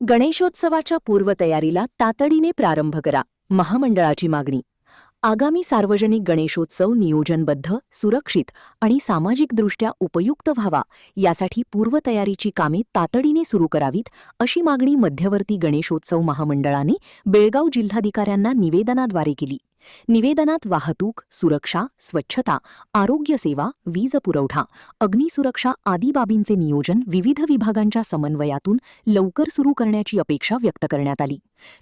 गणेशोत्सवाच्या पूर्वतयारीला तातडीने प्रारंभ करा. महामंडळाची मागणी. आगामी सार्वजनिक गणेशोत्सव नियोजनबद्ध, सुरक्षित आणि सामाजिकदृष्ट्या उपयुक्त व्हावा यासाठी पूर्वतयारीची कामे तातडीने सुरू करावीत, अशी मागणी मध्यवर्ती गणेशोत्सव महामंडळाने बेळगाव जिल्हाधिकाऱ्यांना निवेदनाद्वारे केली. निवेदनात वाहतूक, सुरक्षा, स्वच्छता, आरोग्य सेवा, वीज पुरवठा, अग्निसुरक्षा आदी बाबींचे नियोजन विविध विभागांच्या समन्वयातून लवकर सुरू करण्याची अपेक्षा व्यक्त करण्यात आली.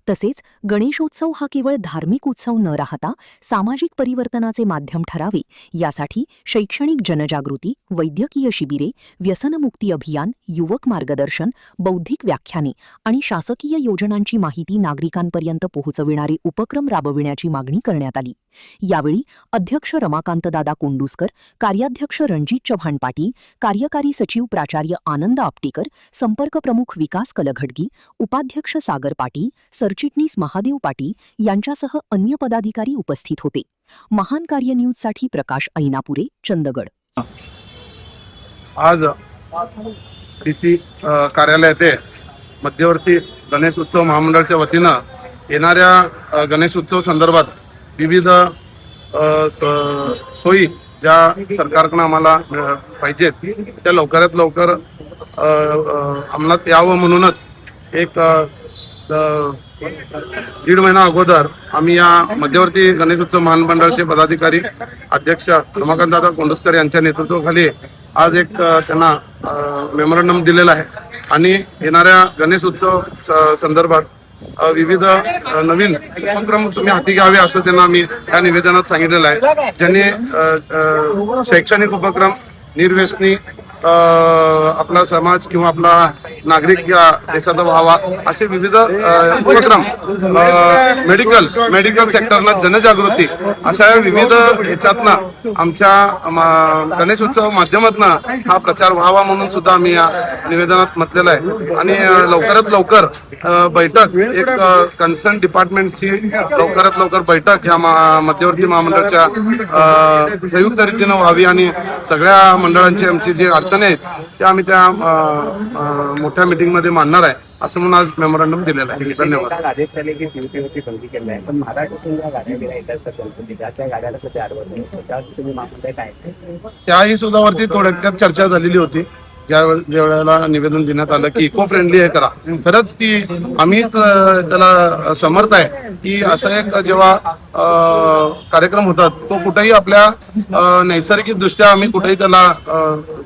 तसेच गणेशोत्सव हा केवळ धार्मिक उत्सव न राहता सामाजिक परिवर्तनाचे माध्यम ठरावे यासाठी शैक्षणिक जनजागृती, वैद्यकीय शिबिरे, व्यसनमुक्ती अभियान, युवक मार्गदर्शन, बौद्धिक व्याख्याने आणि शासकीय योजनांची माहिती नागरिकांपर्यंत पोहोचविणारे उपक्रम राबविण्याची मागणी करण्यात आली. यावेळी अध्यक्ष रमाकांतदादा कोंडुस्कर, कार्याध्यक्ष रणजित चव्हाण पाटील, कार्यकारी सचिव प्राचार्य आनंद आपटेकर, संपर्क प्रमुख विकास कलघडगी, उपाध्यक्ष सागर पाटील, सरचिटणीस महादेव पाटील यांच्यासह अन्य पदाधिकारी उपस्थित होते. महान कार्य न्यूजसाठी प्रकाश ऐनापुरे, चंदगड. आज डीसी कार्यालय येथे मध्यवर्ती गणेश उत्सव महामंडळाच्या वतीनं येणाऱ्या गणेश उत्सव संदर्भात विविध सोयी ज्या सरकारकडून आम्हाला पाहिजेत त्या लवकरात लवकर अंमलात यावं म्हणूनच एक दीड महिना अगोदर आम्ही या मध्यवर्ती गणेश उत्सव महामंडळाचे पदाधिकारी अध्यक्ष रमाकांतदादा कोंडुस्कर यांच्या नेतृत्वाखाली आज एक त्यांना मेमोरंडम दिलेला आहे आणि येणाऱ्या गणेश उत्सव संदर्भात विविध नवीन उपक्रम तुम्ही हाती घ्यावे असं त्यांना आम्ही या निवेदनात सांगितलेलं आहे. ज्यांनी शैक्षणिक उपक्रम, निर्व्यसनी आपला समाज किंवा आपला नागरिक या देशाचा व्हावा असे विविध उपक्रम, मेडिकल सेक्टरला जनजागृती अशा विविध ह्याच्यातनं आमच्या गणेश उत्सव माध्यमातून हा प्रचार व्हावा म्हणून सुद्धा आम्ही या निवेदनात म्हटलेलं आहे. आणि लवकरात लवकर बैठक, एक कन्सर्न डिपार्टमेंटची लवकरात लवकर बैठक ह्या मध्यवर्ती महामंडळाच्या संयुक्त रीतीनं व्हावी आणि सगळ्या मंडळांची आमची जी अडचणी आहेत त्या आम्ही त्या मोठ्या मीटिंग मध्ये मांडणार आहे असं म्हणून आज मेमोरंडम दिलेला आहे. धन्यवाद. आदेश झाले की पीयूपीवरती बंदी केली आहे, पण महाराष्ट्रातून ज्या गाड्या गेल्या येतात गणपती त्या गाड्याला सध्या अडवत नाही, त्यावर तुम्ही महामंडळ काय त्याही सुद्धा वरती थोडक्यात चर्चा झालेली होती. ज्या वेळेला निवेदन देण्यात आलं की इको फ्रेंडली हे करा, खरंच ती आम्ही त्याला समर्थ आहे की असं एक जेव्हा कार्यक्रम होतात तो कुठेही आपल्या नैसर्गिक दृष्ट्या आम्ही कुठेही त्याला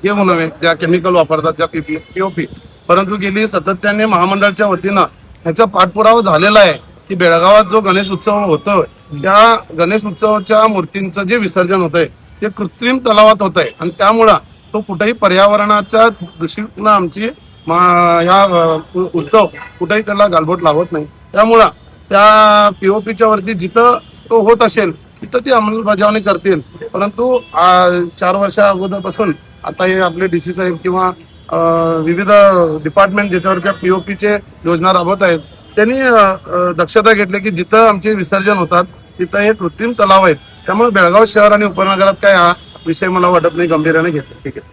हे होऊ नये, ज्या केमिकल वापरतात त्या पीओपी, परंतु गेली सातत्याने महामंडळाच्या वतीनं ह्याचा पाठपुरावा झालेला आहे की बेळगावात जो गणेश उत्सव होतोय त्या गणेश उत्सवाच्या मूर्तींचं जे विसर्जन होत आहे ते कृत्रिम तलावात होत आहे आणि त्यामुळं तो कुठेही पर्यावरणाच्या दृष्टीनं आमची ह्या उत्सव कुठेही त्याला गालबोट लावत नाही. त्यामुळं त्या पीओपीच्या वरती जिथं तो होत असेल तिथं ती अंमलबजावणी करतील. परंतु 4 वर्षा अगोदरपासून आता हे आपले डीसी साहेब किंवा विविध डिपार्टमेंट ज्याच्यावर त्या पीओपीचे योजना राबवत आहेत त्यांनी दक्षता घेतली की जिथं आमचे विसर्जन होतात तिथं हे कृत्रिम तलाव आहेत. त्यामुळे बेळगाव शहर आणि उपनगरात काय हा विषय मला वाटत नाही गंभीर्याने घेतला. ठीक आहे.